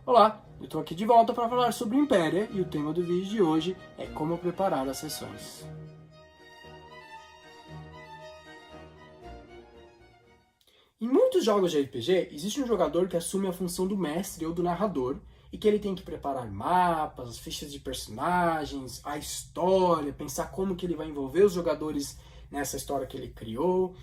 Olá, eu estou aqui de volta para falar sobre Impéria e o tema do vídeo de hoje é como preparar as sessões. Em muitos jogos de RPG, existe um jogador que assume a função do mestre ou do narrador e que ele tem que preparar mapas, fichas de personagens, a história, pensar como que ele vai envolver os jogadores nessa história que ele criou.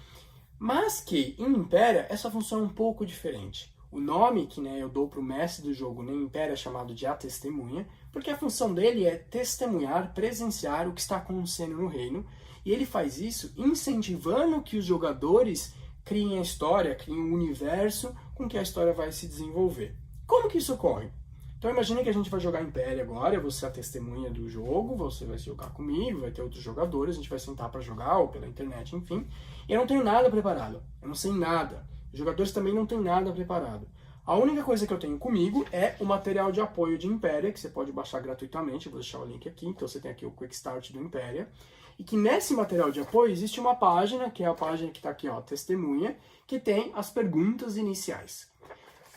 Mas que, em Impéria, essa função é um pouco diferente. O nome que eu dou para o mestre do jogo em Impéria é chamado de A Testemunha, porque a função dele é testemunhar, presenciar o que está acontecendo no reino, e ele faz isso incentivando que os jogadores criem a história, criem o universo com que a história vai se desenvolver. Como que isso ocorre? Então imagine que a gente vai jogar Impéria agora, eu vou ser a testemunha do jogo, você vai jogar comigo, vai ter outros jogadores, a gente vai sentar para jogar, ou pela internet, enfim. E eu não tenho nada preparado, eu não sei nada. Os jogadores também não têm nada preparado. A única coisa que eu tenho comigo é o material de apoio de Impéria, que você pode baixar gratuitamente, eu vou deixar o link aqui, então você tem aqui o Quick Start do Impéria. E que nesse material de apoio existe uma página, que é a página que está aqui, ó, Testemunha, que tem as perguntas iniciais.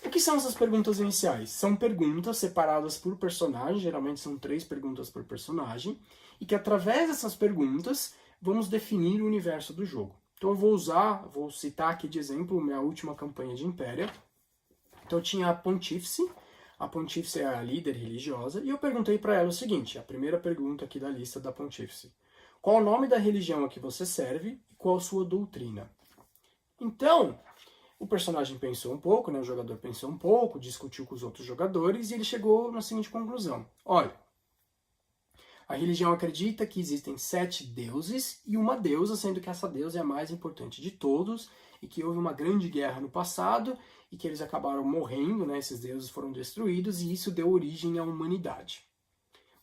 O que são essas perguntas iniciais? São perguntas separadas por personagem, geralmente são 3 perguntas por personagem, e que através dessas perguntas vamos definir o universo do jogo. Então eu vou citar aqui de exemplo minha última campanha de Impéria. Então eu tinha a Pontífice é a líder religiosa, e eu perguntei para ela o seguinte, a primeira pergunta aqui da lista da Pontífice. Qual o nome da religião a que você serve e qual a sua doutrina? Então, o personagem pensou um pouco, o jogador pensou um pouco, discutiu com os outros jogadores e ele chegou na seguinte conclusão. Olha, a religião acredita que existem 7 deuses e uma deusa, sendo que essa deusa é a mais importante de todos e que houve uma grande guerra no passado e que eles acabaram morrendo, esses deuses foram destruídos e isso deu origem à humanidade.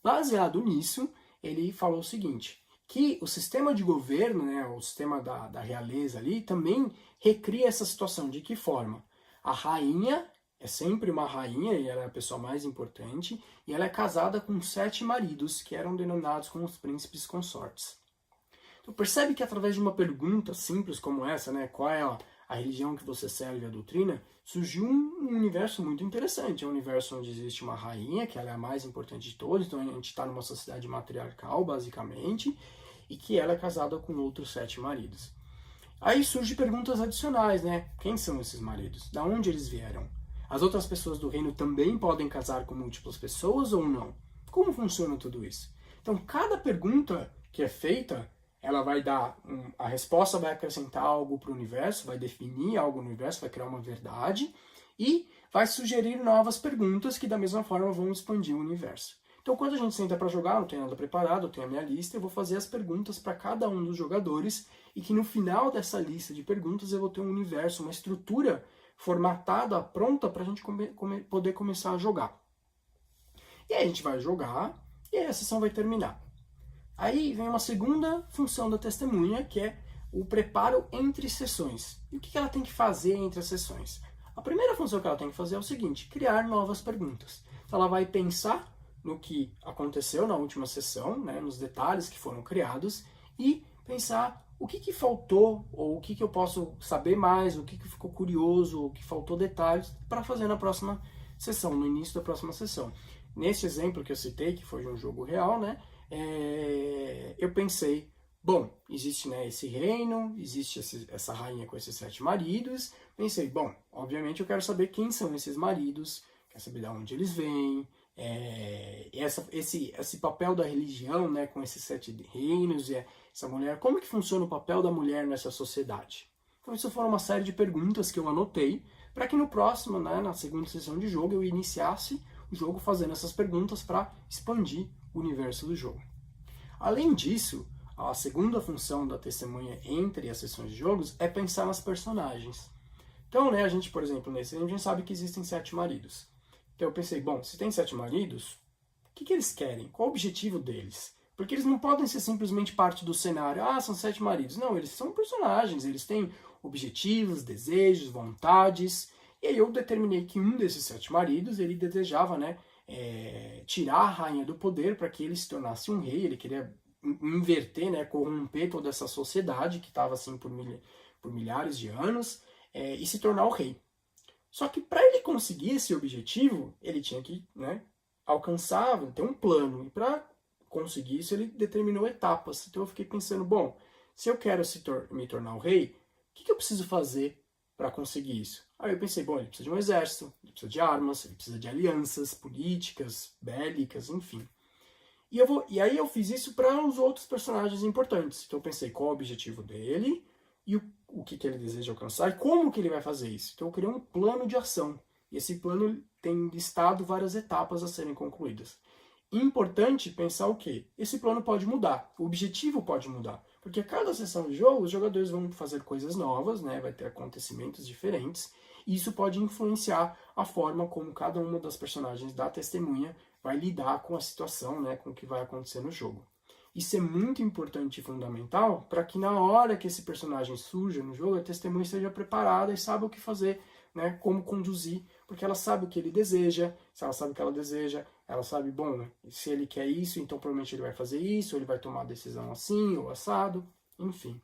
Baseado nisso, ele falou o seguinte, que o sistema de governo, o sistema da realeza ali, também recria essa situação. De que forma? A rainha é sempre uma rainha, e ela é a pessoa mais importante, e ela é casada com 7 maridos, que eram denominados como os príncipes consortes. Então percebe que através de uma pergunta simples como essa, qual é a religião que você serve, a doutrina, surgiu um universo muito interessante. É um universo onde existe uma rainha, que ela é a mais importante de todos, então a gente está numa sociedade matriarcal, basicamente, e que ela é casada com outros 7 maridos. Aí surgem perguntas adicionais, Quem são esses maridos? Da onde eles vieram? As outras pessoas do reino também podem casar com múltiplas pessoas ou não? Como funciona tudo isso? Então, cada pergunta que é feita, ela vai dar, a resposta vai acrescentar algo para o universo, vai definir algo no universo, vai criar uma verdade e vai sugerir novas perguntas que da mesma forma vão expandir o universo. Então quando a gente senta para jogar, não tenho nada preparado, eu tenho a minha lista, eu vou fazer as perguntas para cada um dos jogadores e que no final dessa lista de perguntas eu vou ter um universo, uma estrutura formatada, pronta para a gente poder começar a jogar. E aí a gente vai jogar e aí a sessão vai terminar. Aí vem uma segunda função da testemunha, que é o preparo entre sessões. E o que ela tem que fazer entre as sessões? A primeira função que ela tem que fazer é o seguinte, criar novas perguntas. Então ela vai pensar no que aconteceu na última sessão, nos detalhes que foram criados, e pensar o que faltou, ou o que eu posso saber mais, o que ficou curioso, o que faltou detalhes, para fazer na próxima sessão, no início da próxima sessão. Nesse exemplo que eu citei, que foi de um jogo real, eu pensei, bom, existe esse reino, existe essa rainha com esses 7 maridos, pensei, bom, obviamente eu quero saber quem são esses maridos, quero saber de onde eles vêm, esse papel da religião, com esses 7 reinos, e essa mulher, como que funciona o papel da mulher nessa sociedade? Então isso foram uma série de perguntas que eu anotei, para que no próximo, na segunda sessão de jogo, eu iniciasse o jogo fazendo essas perguntas para expandir o universo do jogo. Além disso, a segunda função da testemunha entre as sessões de jogos é pensar nas personagens. Então, a gente, por exemplo, nesse a gente sabe que existem 7 maridos. Então eu pensei, bom, se tem 7 maridos, o que eles querem? Qual o objetivo deles? Porque eles não podem ser simplesmente parte do cenário, são 7 maridos. Não, eles são personagens, eles têm objetivos, desejos, vontades. E aí eu determinei que um desses 7 maridos, ele desejava, tirar a rainha do poder para que ele se tornasse um rei, ele queria inverter, corromper toda essa sociedade que estava assim por milhares de anos, e se tornar o rei. Só que para ele conseguir esse objetivo, ele tinha que, né, alcançar, ter um plano. E para conseguir isso, ele determinou etapas. Então eu fiquei pensando, bom, se eu quero me tornar o rei, o que eu preciso fazer para conseguir isso? Aí eu pensei, bom, ele precisa de um exército, ele precisa de armas, ele precisa de alianças políticas, bélicas, enfim. E aí eu fiz isso para os outros personagens importantes. Então eu pensei qual é o objetivo dele e o que ele deseja alcançar e como que ele vai fazer isso. Então eu criei um plano de ação. E esse plano tem listado várias etapas a serem concluídas. Importante pensar o quê? Esse plano pode mudar, o objetivo pode mudar. Porque a cada sessão de jogo, os jogadores vão fazer coisas novas, né? Vai ter acontecimentos diferentes. E isso pode influenciar a forma como cada uma das personagens da testemunha vai lidar com a situação, né, com o que vai acontecer no jogo. Isso é muito importante e fundamental para que na hora que esse personagem surja no jogo, a testemunha esteja preparada e saiba o que fazer, né, como conduzir, porque ela sabe o que ele deseja, se ela sabe o que ela deseja, ela sabe, bom, se ele quer isso, então provavelmente ele vai fazer isso, ou ele vai tomar a decisão assim, ou assado, enfim.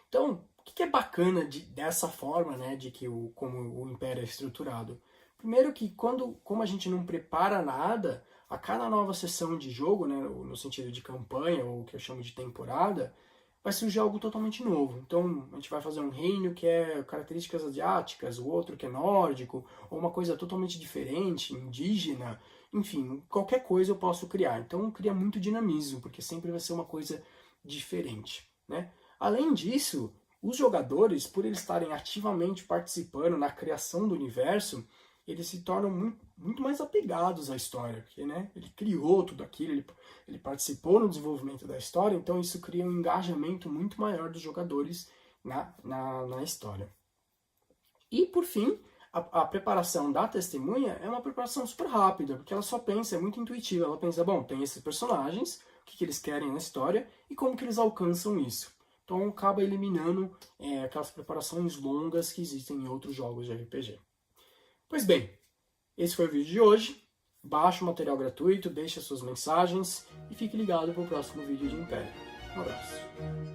Então, o que é bacana dessa forma, né, de que como o Império é estruturado? Primeiro que como a gente não prepara nada, a cada nova sessão de jogo, né, no sentido de campanha, ou o que eu chamo de temporada, vai surgir algo totalmente novo. Então, a gente vai fazer um reino que é características asiáticas, o outro que é nórdico, ou uma coisa totalmente diferente, indígena, enfim, qualquer coisa eu posso criar. Então, cria muito dinamismo, porque sempre vai ser uma coisa diferente, né? Além disso, os jogadores, por eles estarem ativamente participando na criação do universo, eles se tornam muito mais apegados à história, porque, né, ele criou tudo aquilo, ele participou no desenvolvimento da história, então isso cria um engajamento muito maior dos jogadores na história. E, por fim, a preparação da testemunha é uma preparação super rápida, porque ela só pensa, é muito intuitiva, ela pensa, bom, tem esses personagens, o que eles querem na história e como que eles alcançam isso. Então acaba eliminando aquelas preparações longas que existem em outros jogos de RPG. Pois bem, esse foi o vídeo de hoje. Baixe o material gratuito, deixe as suas mensagens e fique ligado para o próximo vídeo de Império. Um abraço.